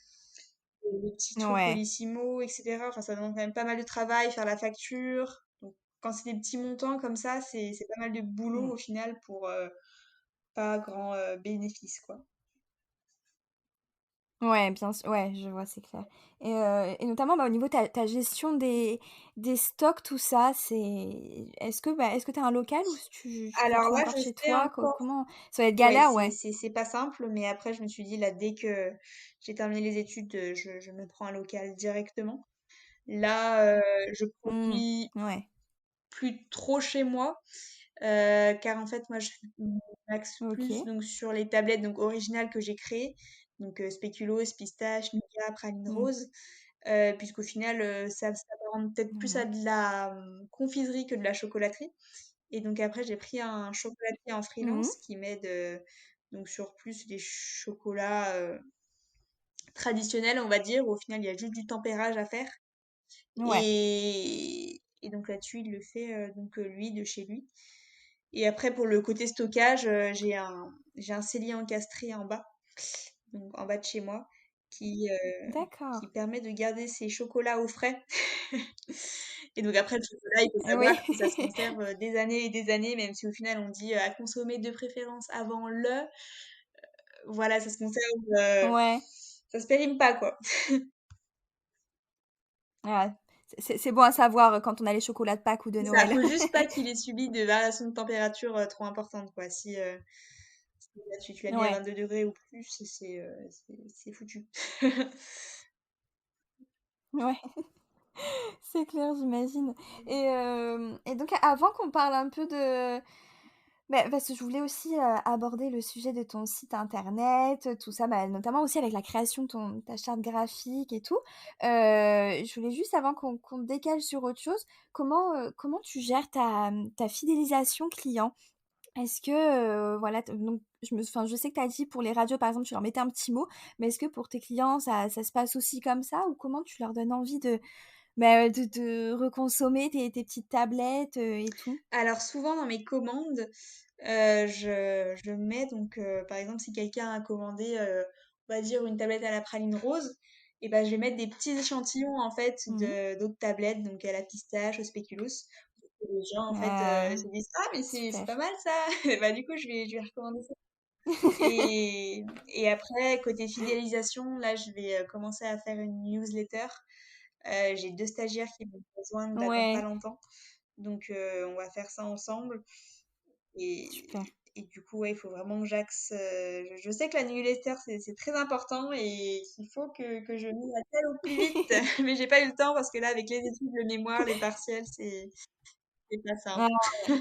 petits trucs Ouais. Colissimo et cetera. Enfin, ça demande quand même pas mal de travail, faire la facture. Donc quand c'est des petits montants comme ça, c'est pas mal de boulot Mm. au final pour, pas grand, bénéfice, quoi. Ouais, bien sûr, ouais, je vois, c'est clair. Et notamment, bah, au niveau de ta gestion des stocks, tout ça, est-ce que tu as un local ou tu fais Alors tout là, encore je chez sais toi? encore. Comment ça va être Ouais, galère, ouais. c'est pas simple, mais après, je me suis dit, là, dès que j'ai terminé les études, je me prends un local directement. Là, je Mmh. produis Ouais. plus trop chez moi, car en fait, moi, je m'axe plus OK. donc sur les tablettes donc originales que j'ai créées, donc spéculoos, pistache, nougat, praline Mmh. rose, puisqu'au final, ça s'apparente peut-être plus à Ouais. de la confiserie que de la chocolaterie. Et donc après, j'ai pris un chocolatier en Mmh mh. freelance qui m'aide donc sur plus les chocolats traditionnels, on va dire, où au final, il y a juste du tempérage à faire. Ouais. Et donc là-dessus, il le fait donc lui de chez lui. Et après, pour le côté stockage, j'ai un cellier encastré en bas, donc en bas de chez moi, qui, euh, D'accord. qui permet de garder ses chocolats au frais. Et donc après, le chocolat, il faut savoir Oui. que ça se conserve des années et des années, même si au final on dit à consommer de préférence avant le. Voilà, ça se conserve, Ouais. ça se périme pas, quoi. Ah, c'est bon à savoir, quand on a les chocolats de Pâques ou de C'est ça, Noël. faut juste pas qu'il ait subi de variations de température trop importantes, quoi. Si là, tu l'as mis à Ouais. 22 degrés ou plus, c'est foutu. Ouais. C'est clair, j'imagine. Et donc avant qu'on parle un peu de bah, parce que je voulais aussi, aborder le sujet de ton site internet, tout ça, bah, notamment aussi avec la création de ta charte graphique et tout. Je voulais juste avant qu'on décale sur autre chose, comment tu gères ta fidélisation client? Est-ce que, voilà, donc je sais que tu as dit pour les radios, par exemple, tu leur mettais un petit mot, mais est-ce que pour tes clients, ça se passe aussi comme ça? Ou comment tu leur donnes envie de reconsommer tes petites tablettes, et tout? Alors souvent dans mes commandes, je mets donc, par exemple si quelqu'un a commandé, on va dire une tablette à la praline rose et ben je vais mettre des petits échantillons en fait Mmh. de d'autres tablettes, donc à la pistache, au spéculoos, pour que les gens en fait, Ah, se disent: «Ah mais c'est super. pas mal ça!» Et bah du coup je vais recommander ça. Et après côté fidélisation, là je vais, commencer à faire une newsletter. J'ai 2 stagiaires qui m'ont besoin d'attendre pas Ouais, longtemps, donc on va faire ça ensemble. super. Et du coup, ouais, il faut vraiment que j'axe. Je sais que la newsletter, c'est très important et qu'il faut que je m'y attelle au plus vite. Mais j'ai pas eu le temps parce que là, avec les études, le mémoire, les partiels, c'est pas simple. Ah,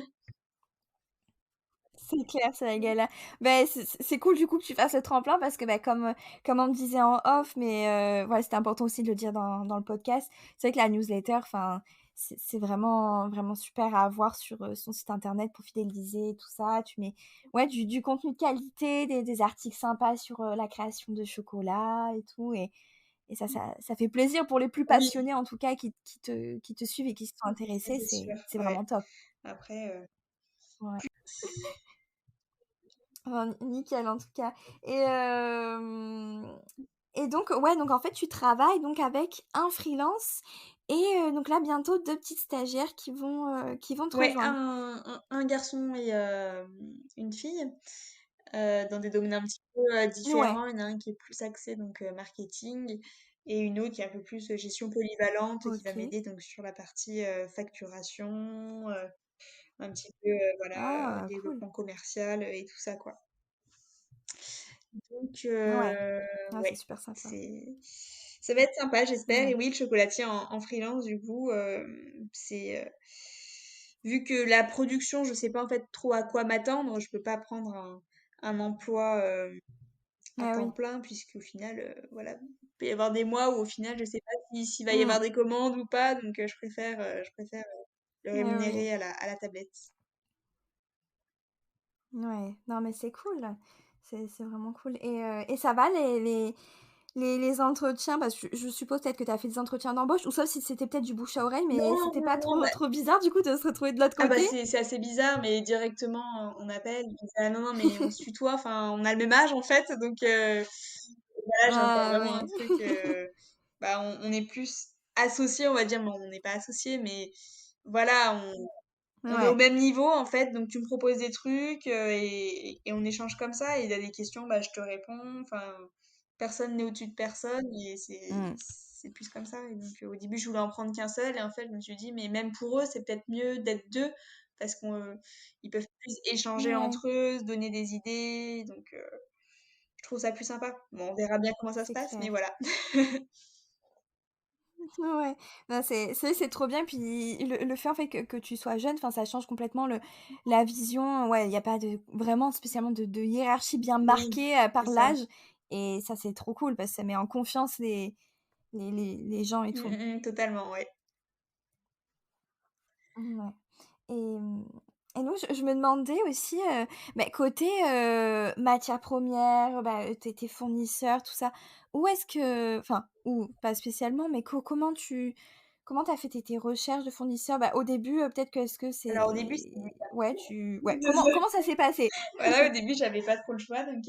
c'est clair, c'est la galère. Beh, c'est cool du coup que tu fasses le tremplin parce que, bah, comme on me disait en off, mais ouais, c'était important aussi de le dire dans le podcast. C'est vrai que la newsletter, enfin, c'est vraiment vraiment super à avoir sur, son site internet pour fidéliser tout ça. Tu mets, ouais, du contenu de qualité, des articles sympas sur, la création de chocolat et tout et ça fait plaisir pour les plus Oui, passionnés en tout cas qui te suivent et qui sont ça intéressés, c'est sûr. c'est Ouais. vraiment top. Après, Ouais. Enfin, nickel en tout cas et et donc ouais, donc en fait, tu travailles donc avec un freelance et donc là, bientôt 2 petites stagiaires qui vont te ouais, rejoindre? un garçon et une fille, dans des domaines un petit peu Ouais, différents. Il y en a un qui est plus axé donc marketing et une autre qui est un peu plus gestion polyvalente qui va OK. m'aider donc sur la partie facturation, un petit peu voilà Ah cool. développement commercial et tout ça quoi. Donc Ouais. Ah, c'est ouais, super sympa. c'est ça va être sympa j'espère. Et Ouais. oui, le chocolatier en freelance du coup, c'est vu que la production, je sais pas en fait trop à quoi m'attendre, je peux pas prendre un emploi à Ah temps oui. plein, puisqu'au final, voilà, il peut y avoir des mois où au final, je sais pas s'il va y avoir Mmh. des commandes ou pas, donc je préfère le Ah oui. rémunérer à la tablette. Ouais. Non mais c'est cool. C'est vraiment cool et ça va les les entretiens, parce que je suppose peut-être que tu as fait des entretiens d'embauche ou sauf si c'était peut-être du bouche à oreille, mais Non, c'était non, pas non, trop bah trop bizarre du coup de se retrouver de l'autre ah bah, côté? c'est assez bizarre, mais directement, on appelle, ils disent: «Ah non, non, mais on se tutoie, enfin, on a le même âge, en fait», donc voilà, j'ai encore Ah vraiment un ouais. truc, bah, on est plus associés, on va dire, mais on n'est pas associés, mais voilà, on est au Ouais, même niveau, en fait, donc tu me proposes des trucs, et on échange comme ça, et il y a des questions, bah, je te réponds, enfin, personne n'est au-dessus de personne, et mmh, c'est plus comme ça. Et donc, au début, je voulais en prendre qu'un seul, et en fait, je me suis dit, mais même pour eux, c'est peut-être mieux d'être deux, parce ils peuvent plus échanger ouais, entre eux, se donner des idées, donc je trouve ça plus sympa. Bon, on verra bien comment ça se c'est passe, mais clair. voilà. Ouais, non, c'est vrai, c'est trop bien, puis le fait, en fait, que tu sois jeune, enfin, ça change complètement le la vision, ouais, il y a pas de vraiment spécialement de hiérarchie bien Oui, marquée, c'est par ça. l'âge et ça, c'est trop cool parce que ça met en confiance les gens et Mm, tout. mm, mm, totalement, ouais. Ouais et donc je me demandais aussi, bah, côté, matières premières, bah, tes fournisseurs, tout ça, où est-ce que enfin, où, pas spécialement, mais comment tu as fait tes recherches de fournisseurs? Bah, au début, peut-être que est-ce que Alors au début, c'était c'est ouais, Désolée. comment ça s'est passé? Voilà, au début, j'avais pas trop le choix, donc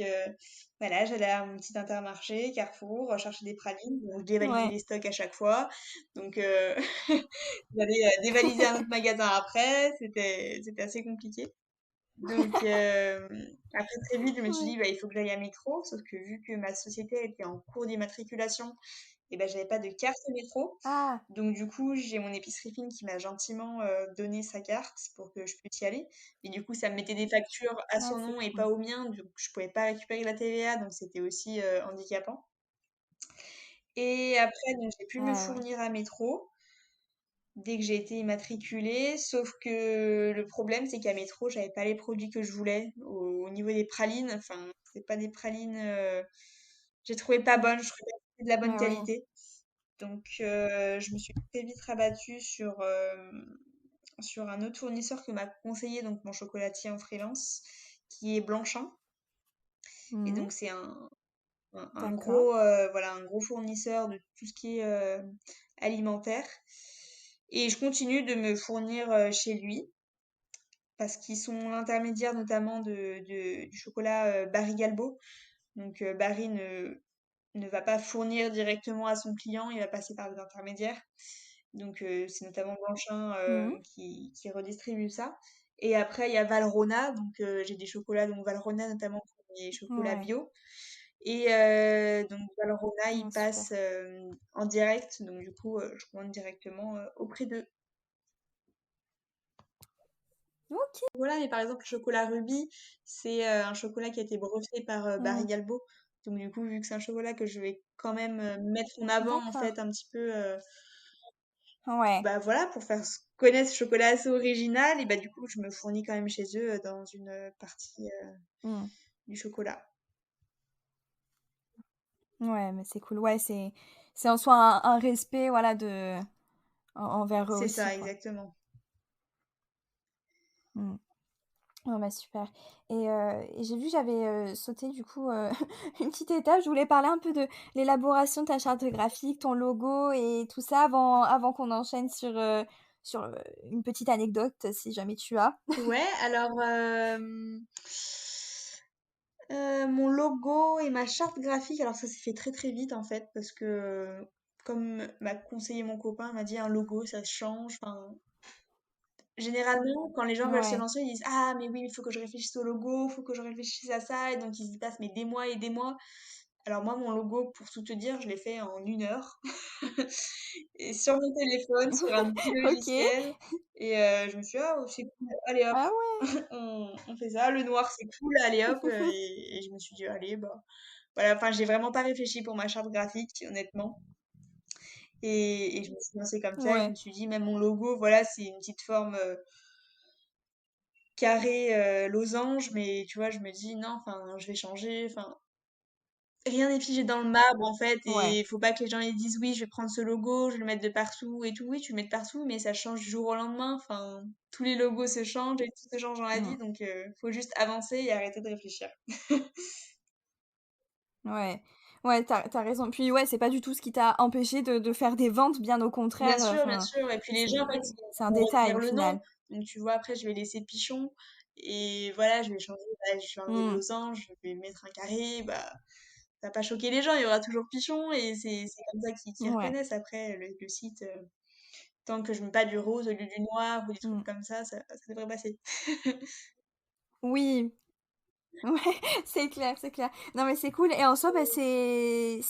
voilà, j'allais à mon petit Intermarché, Carrefour, chercher des pralines, donc je dévalisais Ouais, les stocks à chaque fois, donc j'allais dévaliser un autre magasin après, c'était assez compliqué. Donc après très vite, je me suis ouais. dit: «Bah, il faut que j'aille à Métro», sauf que vu que ma société était en cours d'immatriculation, et ben j'avais pas de carte métro. Ah! Donc du coup, j'ai mon épicerie fine qui m'a gentiment donné sa carte pour que je puisse y aller. Et du coup, ça me mettait des factures à Ah, son c'est nom et pas cool. au mien, donc je pouvais pas récupérer la TVA, donc c'était aussi handicapant. Et après, donc j'ai pu me Ah ouais. fournir à Métro dès que j'ai été immatriculée, sauf que le problème, c'est qu'à Métro, j'avais pas les produits que je voulais. Au niveau des pralines, enfin, c'est pas des pralines, j'ai trouvé pas bonnes, je trouvais pas que c'était de la bonne Ah oui. qualité. Donc, je me suis très vite rabattue sur un autre fournisseur que m'a conseillé donc mon chocolatier en freelance, qui est Blanchin. Et Mmh. donc, c'est un D'accord. gros, voilà, un gros fournisseur de tout ce qui est alimentaire. Et je continue de me fournir chez lui parce qu'ils sont l'intermédiaire notamment du chocolat Barry Galbo. Donc, Barry ne va pas fournir directement à son client, il va passer par des intermédiaires. Donc, c'est notamment Blanchin Mmh. qui redistribue ça. Et après, il y a Valrhona. Donc, j'ai des chocolats, donc Valrhona notamment pour mes chocolats Ouais. bio. Et donc, Valrhona, il Ah passe super. en direct. Donc, du coup, je commande directement auprès d'eux. OK. Voilà, mais par exemple, le chocolat Ruby, c'est un chocolat qui a été breveté par Barry Mmh. Galbo. Donc, du coup, vu que c'est un chocolat que je vais quand même mettre en avant, en D'accord. fait, un petit peu. Ouais. Bah voilà, pour faire connaître ce chocolat assez original, et bah du coup, je me fournis quand même chez eux dans une partie Mmh. du chocolat. Ouais, mais c'est cool. Ouais, c'est en soi un respect, voilà, envers eux C'est aussi, ça, quoi. exactement. Mmh. Oh bah, super et j'ai vu, j'avais, sauté du coup, une petite étape. Je voulais parler un peu de l'élaboration de ta charte graphique, ton logo et tout ça avant qu'on enchaîne sur une petite anecdote si jamais tu as. Ouais, alors mon logo et ma charte graphique, alors ça s'est fait très très vite en fait, parce que comme m'a conseillé mon copain, il m'a dit un logo, ça se change. Enfin, généralement, quand les gens veulent se Ouais. lancer, ils disent: «Ah, mais oui, il faut que je réfléchisse au logo, il faut que je réfléchisse à ça», et donc ils y passent mais des mois et des mois. Alors moi, mon logo, pour tout te dire, je l'ai fait en 1 heure. Et sur mon téléphone, sur un petit OK. logiciel. Et je me suis dit: «Ah, c'est cool, allez hop, Ah ouais! on fait ça. Le noir, c'est cool, allez hop», et je me suis dit: «Allez, bah» voilà, enfin, j'ai vraiment pas réfléchi pour ma charte graphique, honnêtement. Et je me suis lancée comme ça, et je me Ouais. suis dit: «Même mon logo, voilà, c'est une petite forme, carré, losange», mais tu vois, je me dis: «Non, enfin, je vais changer», enfin, rien n'est figé dans le marbre, en fait, Ouais. et il faut pas que les gens ils disent: «Oui, je vais prendre ce logo, je vais le mettre de partout et tout». Oui, tu le mets de partout, mais ça change du jour au lendemain. Enfin, tous les logos se changent et tout se change dans la vie, Mmh. donc faut juste avancer et arrêter de réfléchir. Ouais. Ouais, t'as raison. Puis ouais, c'est pas du tout ce qui t'a empêché de faire des ventes, bien au contraire, Bien enfin, sûr et puis les gens, en fait, c'est ils c'est un vont détail retenir au le nom. final. Donc tu vois, après, je vais laisser Pichon et voilà, je vais enlever le Mmh, losange, je vais mettre un carré, bah, ça va pas choquer les gens, il y aura toujours Pichon et c'est comme ça qu'ils ouais, reconnaissent. Après, le site, tant que je mets pas du rose au lieu du noir ou des trucs mmh. comme ça devrait passer. Oui, ouais, c'est clair, c'est clair. Non, mais c'est cool et en soi, bah, c'est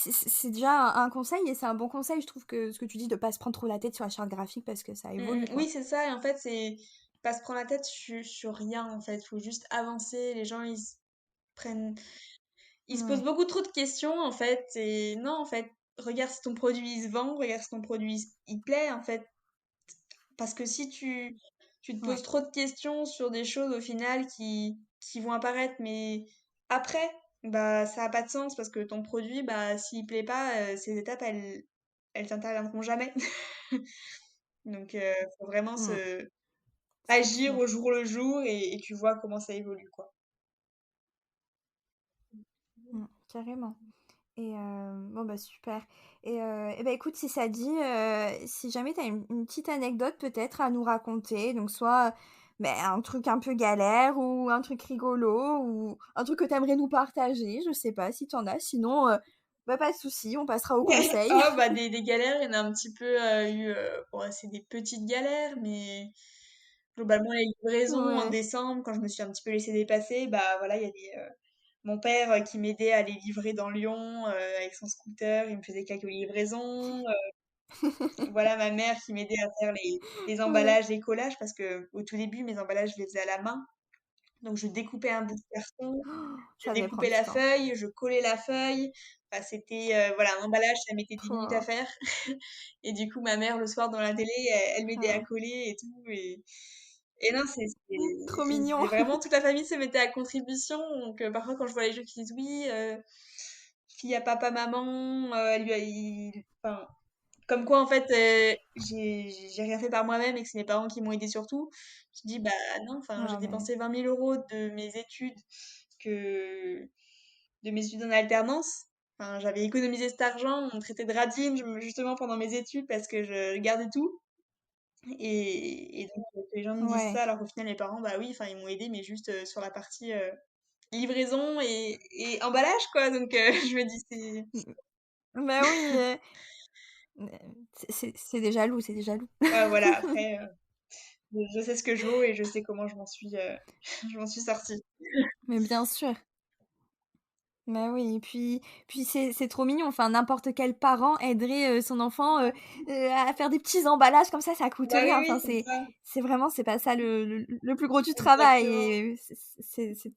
déjà un conseil et c'est un bon conseil, je trouve que ce que tu dis de pas se prendre trop la tête sur la charte graphique parce que ça évolue, Oui, quoi. c'est ça et en fait, c'est pas se prendre la tête sur rien, en fait. Faut juste avancer. Les gens, prennent ils se posent Ouais, beaucoup trop de questions, en fait et non, en fait, regarde si ton produit, il se vend, regarde si ton produit, il plaît, en fait. Parce que si tu te ouais, poses trop de questions sur des choses, au final, qui vont apparaître, mais après, bah, ça a pas de sens parce que ton produit, bah, s'il plaît pas, ces étapes, elles t'interviendront jamais. Donc, faut vraiment mmh, c'est agir clair. au jour le jour et tu vois comment ça évolue, quoi. Carrément. Et bon, bah, super et bah, écoute, si ça dit, si jamais tu as une petite anecdote peut-être à nous raconter, donc soit, bah, un truc un peu galère ou un truc rigolo ou un truc que tu aimerais nous partager, je sais pas si tu en as, sinon, bah, pas de souci, on passera aux conseils. Oh, bah, des galères, il y en a un petit peu bon, c'est des petites galères, mais globalement, les livraisons en Ouais. décembre, quand je me suis un petit peu laissée dépasser, bah voilà, il y avait mon père qui m'aidait à les livrer dans Lyon avec son scooter, il me faisait quelques livraisons. Voilà, ma mère qui m'aidait à faire les Ouais. emballages, les collages, parce que au tout début, mes emballages, je les faisais à la main. Donc je découpais un bout de carton, je Ça devait découpais prendre du la temps. feuille, je collais la feuille. Enfin, c'était voilà, un emballage, ça mettait 10 minutes à Oh, faire. Et du coup, ma mère, le soir dans la télé, elle m'aidait à oh. coller et tout. Et non, Trop mignon. c'est vraiment toute la famille se mettait à contribution. Donc parfois, quand je vois les gens qui disent oui, fille à papa, maman, elle lui a, enfin, comme quoi, en fait, j'ai rien fait par moi-même et que c'est mes parents qui m'ont aidé surtout. Je dis, bah non, enfin, j'ai Ah mais dépensé 20 000 euros que, de mes études en alternance. Enfin, j'avais économisé cet argent, on me traitait de radine justement pendant mes études parce que je gardais tout. Et donc, que les gens me disent ouais. ça, alors qu'au final, mes parents, bah oui, enfin, ils m'ont aidé, mais juste sur la partie livraison et emballage, quoi. Donc, je me dis, c'est. Bah, oui, c'est des jaloux, c'est des jaloux. Ouais, voilà, après. Je sais ce que je vaux et je sais comment je m'en suis sortie. Mais bien sûr. Bah, oui et puis c'est trop mignon, enfin n'importe quel parent aiderait, son enfant, à faire des petits emballages comme ça coûte Bah oui, rien. oui, Enfin c'est ça, c'est vraiment c'est pas ça le plus gros du travail exactement. et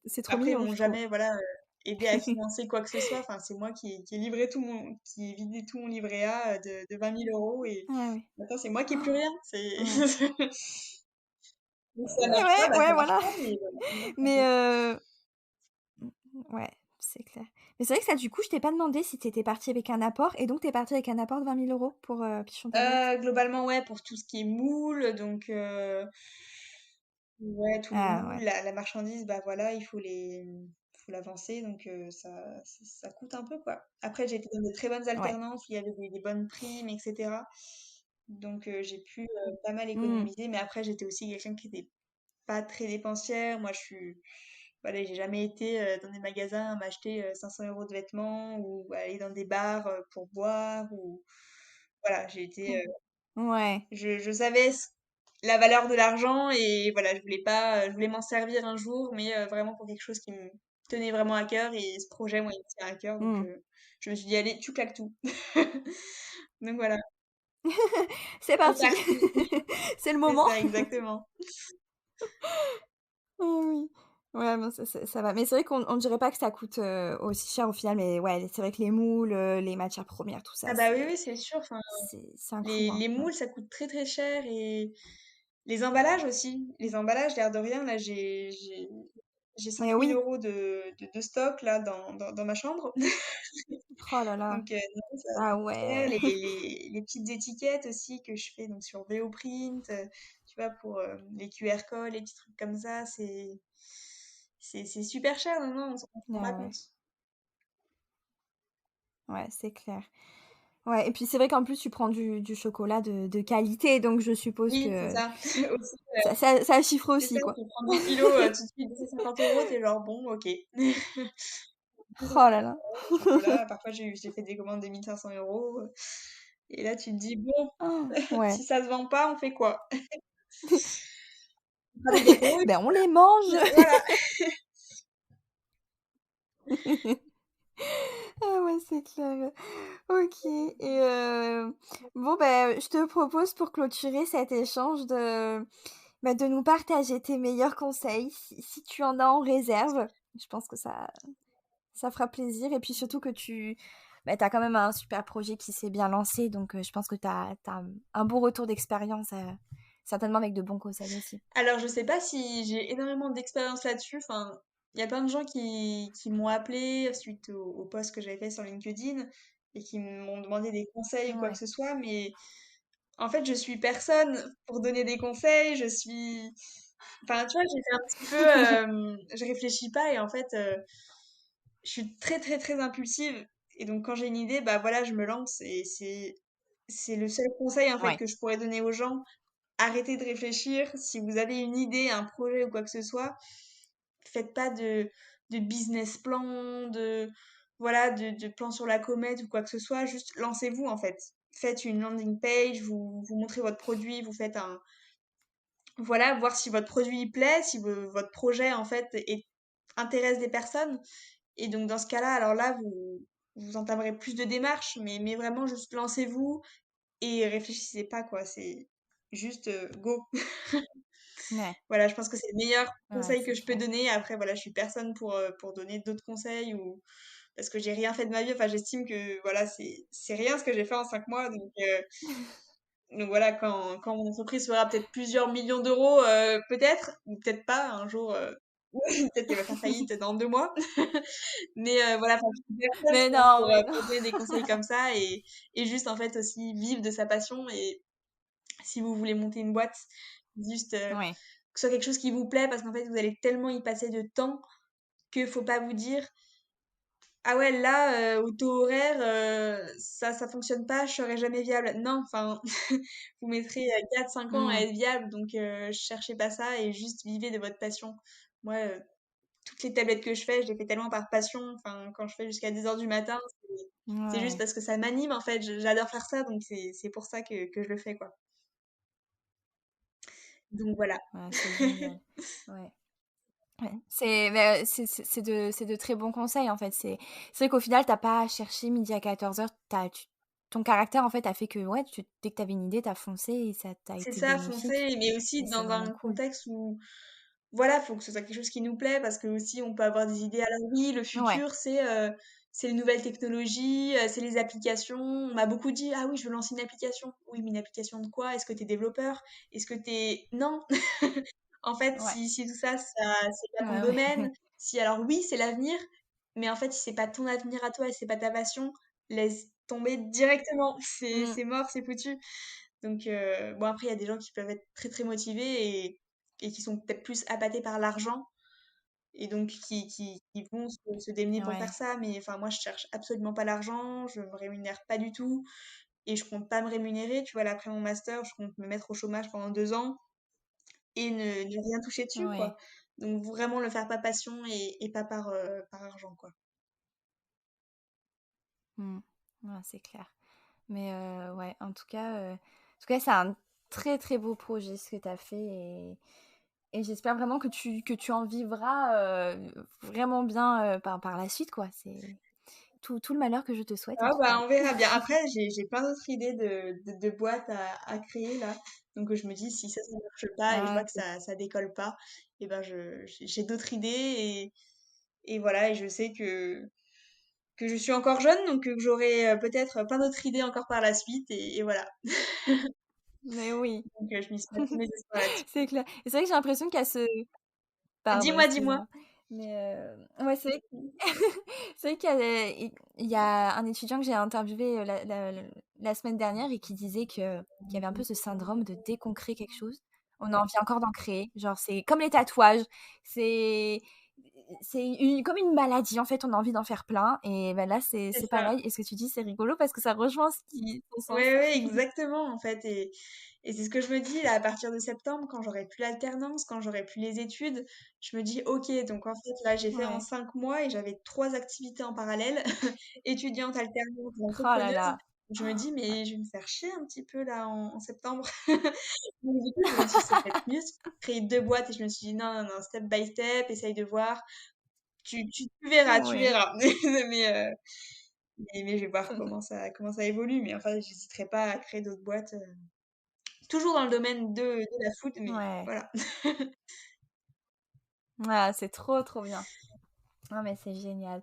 c'est trop Après, ils mignon, m'ont je trouve. jamais, voilà, aidé à financer quoi que ce soit. Enfin, c'est moi qui ai livré qui ai vidé tout mon livret A de 20 000 euros et Ah ouais. maintenant c'est moi qui ai plus rien. C'est Ouais. donc ça marche pas, Ouais, bah ouais, ça marche voilà. pas, mais voilà, maintenant tant Mais pis. ouais, c'est clair. Mais c'est vrai que ça, du coup, je t'ai pas demandé si tu étais partie avec un apport et donc tu es partie avec un apport de 20 000 € pour, Pichon Tablette? Globalement, ouais, pour tout ce qui est moule, donc ouais, tous les Ah moules, ouais, la marchandise, bah voilà, faut l'avancer, donc ça coûte un peu, quoi. Après, j'ai été dans de très bonnes ouais. alternances où il y avait des bonnes primes, etc. Donc j'ai pu pas mal Mmh. économiser, mais après, j'étais aussi quelqu'un qui était pas très dépensière. Moi, voilà, j'ai jamais été dans des magasins à m'acheter 500 euros de vêtements ou aller dans des bars pour boire ou voilà, j'ai été Mmh. Ouais. je savais la valeur de l'argent et voilà, je voulais m'en servir un jour, mais vraiment pour quelque chose qui me tenait vraiment à cœur et ce projet, moi, il me tient à cœur, donc Mmh. je me suis dit: «Allez, tu claques tout». Donc voilà, C'est c'est parti! parti. C'est le C'est moment. ça, exactement. Oh oui. Ouais, non, ça va. Mais c'est vrai qu'on dirait pas que ça coûte, aussi cher au final, mais ouais, c'est vrai que les moules, les matières premières, tout Ah ça, bah, oui, oui, c'est sûr, enfin, c'est un coût, hein. les Mmh. moules, ça coûte très, très cher et les emballages aussi. Les emballages, l'air de rien, là, j'ai cinq Mais mille oui. euros de stock là dans ma chambre. Oh là là. Donc, non, ça Ah coûte cher. ouais. Les petites étiquettes aussi que je fais donc sur VO-Print, tu vois, pour les QR codes, les petits trucs comme ça, c'est super cher, non, non, on s'en rend pas Ah ouais. compte. Ouais, c'est clair. Ouais et puis c'est vrai qu'en plus tu prends du chocolat de qualité donc je suppose Oui, c'est que ça. Aussi, ça chiffre c'est ça, aussi, quoi. tu prends 10 kilos, tout de suite 250 €, tu es genre: «Bon, OK». Oh là là. Chocolat, parfois j'ai fait des commandes de 1 500 €, et là tu te dis: «Bon, Ouais. si ça se vend pas, on fait quoi?» On fera des gâteaux et Ben, on les mange! voilà. Ah ouais, c'est clair. OK et bon, ben, je te propose pour clôturer cet échange de nous partager tes meilleurs conseils si tu en as en réserve. Je pense que ça fera plaisir et puis surtout que tu as quand même un super projet qui s'est bien lancé donc je pense que tu as un bon retour d'expérience, certainement avec de bons conseils aussi. Alors je sais pas si j'ai énormément d'expérience là-dessus, enfin, il y a plein de gens qui m'ont appelé suite au post que j'avais fait sur LinkedIn et qui m'ont demandé des conseils ou quoi que Ouais, ce soit, mais en fait, je suis personne pour donner des conseils, je suis enfin, tu vois, j'ai fait un petit peu, je réfléchis pas et en fait, je suis très, très, très impulsive et donc quand j'ai une idée, bah, voilà, je me lance et c'est le seul conseil, en fait, ouais, que je pourrais donner aux gens. Arrêtez de réfléchir. Si vous avez une idée, un projet ou quoi que ce soit, faites pas de business plan, voilà, de plan sur la comète ou quoi que ce soit. Juste lancez-vous, en fait. Faites une landing page, vous montrez votre produit, vous faites voilà, voir si votre produit il plaît, si votre projet, en fait, intéresse des personnes. Et donc dans ce cas-là, alors là, vous entamerez plus de démarches, mais vraiment juste lancez-vous et réfléchissez pas, quoi. C'est juste go. ouais, Voilà, je pense que c'est le meilleur ouais, conseil que c'est je peux clair. donner. Après, voilà, je suis personne pour donner d'autres conseils ou parce que j'ai rien fait de ma vie. Enfin, j'estime que voilà, c'est rien ce que j'ai fait en 5 mois. Donc voilà, quand mon entreprise fera peut-être plusieurs millions d'euros, peut-être, ou peut-être pas, un jour, peut-être qu'elle va faire faillite dans 2 mois. Mais voilà, enfin, je suis personne, je Mais pense, non, mais non. pour donner des conseils comme ça et juste, en fait, aussi vivre de sa passion et si vous voulez monter une boîte, juste, Ouais. que ce soit quelque chose qui vous plaît parce qu'en fait, vous allez tellement y passer de temps que faut pas vous dire: «Ah ouais, là, au taux horaire, ça fonctionne pas, je serai jamais viable». Non, enfin, vous mettrez, 4-5 ans à Mmh. être viable donc cherchez pas ça et juste vivez de votre passion. Moi, toutes les tablettes que je fais, je les fais tellement par passion. Enfin, quand je fais jusqu'à 10 heures du matin, c'est juste Ouais, parce que ça m'anime, en fait. J'adore faire ça donc c'est pour ça que je le fais, quoi. Donc voilà. ouais, c'est génial. Ouais. Ouais, c'est de très bons conseils, en fait. C'est vrai qu'au final, tu pas cherché midi à 14h, ton caractère, en fait, a fait que, ouais, dès que tu avais une idée, tu as foncé et ça t'a C'est été ça, bénéfique foncer, mais aussi et c'est dans vraiment un cool. contexte où, voilà, faut que ce soit quelque chose qui nous plaît parce que aussi on peut avoir des idées. Alors oui, le Ouais, futur, c'est les nouvelles technologies, c'est les applications. On m'a beaucoup dit: «Ah oui, je veux lancer une application». Oui, mais une application de quoi? Est-ce que tu es développeur? Est-ce que tu es non! En fait, ouais, si tout ça, c'est pas ton ouais, domaine, ouais. si alors oui, c'est l'avenir, mais en fait, si c'est pas ton avenir à toi et c'est pas ta passion, laisse tomber directement. Mmh, C'est mort, c'est foutu. Donc bon après il y a des gens qui peuvent être très, très motivés et qui sont peut-être plus appâtés par l'argent et donc qui vont se démener pour faire ouais, ça. Mais enfin moi je cherche absolument pas l'argent, je me rémunère pas du tout et je compte pas me rémunérer. Tu vois là après mon master, je compte me mettre au chômage pendant 2 ans et ne rien toucher dessus, quoi. ouais. Donc vraiment le faire par passion et pas par argent, quoi. Mmh. Ouais, c'est clair. Mais ouais, en tout cas, c'est un très, très beau projet ce que tu as fait et j'espère vraiment que tu en vivras, vraiment bien, par la suite, quoi. C'est tout le malheur que je te souhaite, en Ah tout bah, cas. on verra bien. Après, j'ai plein d'autres idées de boîtes à créer là. Donc je me dis si ça marche pas et je Ah vois que OK. ça décolle pas, et ben j'ai d'autres idées et voilà, et je sais que je suis encore jeune, donc que j'aurai peut-être plein d'autres idées encore par la suite et voilà. Mais oui, Donc je m'y suis pas tous mes espoirs là-dessus. c'est clair et c'est vrai que j'ai l'impression qu'il y a ce pardon, Dis-moi, dis-moi. excuse-moi. Mais ouais, c'est vrai qu'il y a un étudiant que j'ai interviewé, la semaine dernière et qui disait qu'il y avait un peu ce syndrome de dès qu'on crée quelque chose, on a envie encore d'en créer. Genre, c'est comme les tatouages, c'est comme une maladie, en fait, on a envie d'en faire plein et ben là, c'est C'est ça. pareil et ce que tu dis, c'est rigolo parce que ça rejoint ton sens. Ouais, ouais, exactement, en fait. Et c'est ce que je me dis, là, à partir de septembre, quand j'aurai plus l'alternance, quand j'aurai plus les études, je me dis, ok, donc en fait, là, j'ai fait en Ouais. 5 mois et j'avais 3 activités en parallèle, étudiante, alternante et Oh là entrepreneuse. là. Je me dis, mais je vais me faire chier un petit peu, là, en septembre. Donc, du coup, je me suis dit, c'est peut-être mieux de créer 2 boîtes et je me suis dit, non, non, non, step by step, essaye de voir. Tu verras, tu Oui. verras. Mais je vais voir comment ça évolue. Mais enfin, j'hésiterai pas à créer d'autres boîtes. Toujours dans le domaine de la food, mais Ouais. voilà. Ah, c'est trop, trop bien. Ah, mais c'est génial.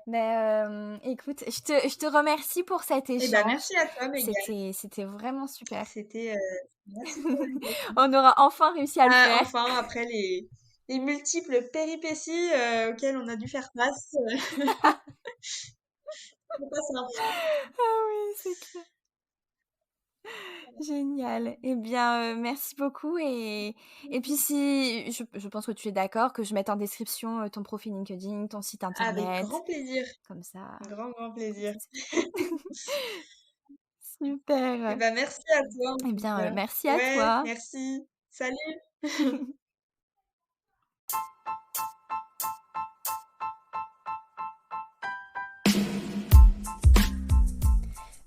Mais écoute, je te remercie pour cet Et ben échange. merci à toi, Megan. C'était vraiment super. C'était merci pour l'invitation. On aura enfin réussi à le Ah, faire. enfin, après les multiples péripéties auxquelles on a dû faire face, c'est pas simple. Ah oui, c'est clair. Génial. Eh bien, merci beaucoup et puis si je pense que tu es d'accord que je mette en description, ton profil LinkedIn, ton site Avec internet, grand plaisir. comme ça Grand, grand comme plaisir. ça c'est Et super. ben merci à toi en Eh tout bien, cas. merci à Ouais, toi. merci. Salut.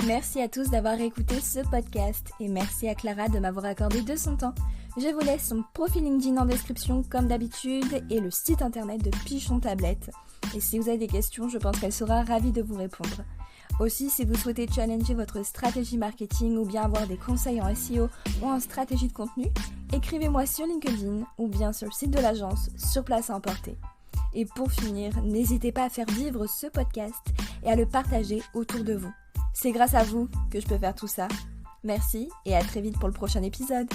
Merci à tous d'avoir écouté ce podcast et merci à Clara de m'avoir accordé de son temps. Je vous laisse son profil LinkedIn en description comme d'habitude et le site internet de Pichon Tablette. Et si vous avez des questions, je pense qu'elle sera ravie de vous répondre. Aussi, si vous souhaitez challenger votre stratégie marketing ou bien avoir des conseils en SEO ou en stratégie de contenu, écrivez-moi sur LinkedIn ou bien sur le site de l'agence Sur Place à Emporter. Et pour finir, n'hésitez pas à faire vivre ce podcast et à le partager autour de vous. C'est grâce à vous que je peux faire tout ça. Merci et à très vite pour le prochain épisode.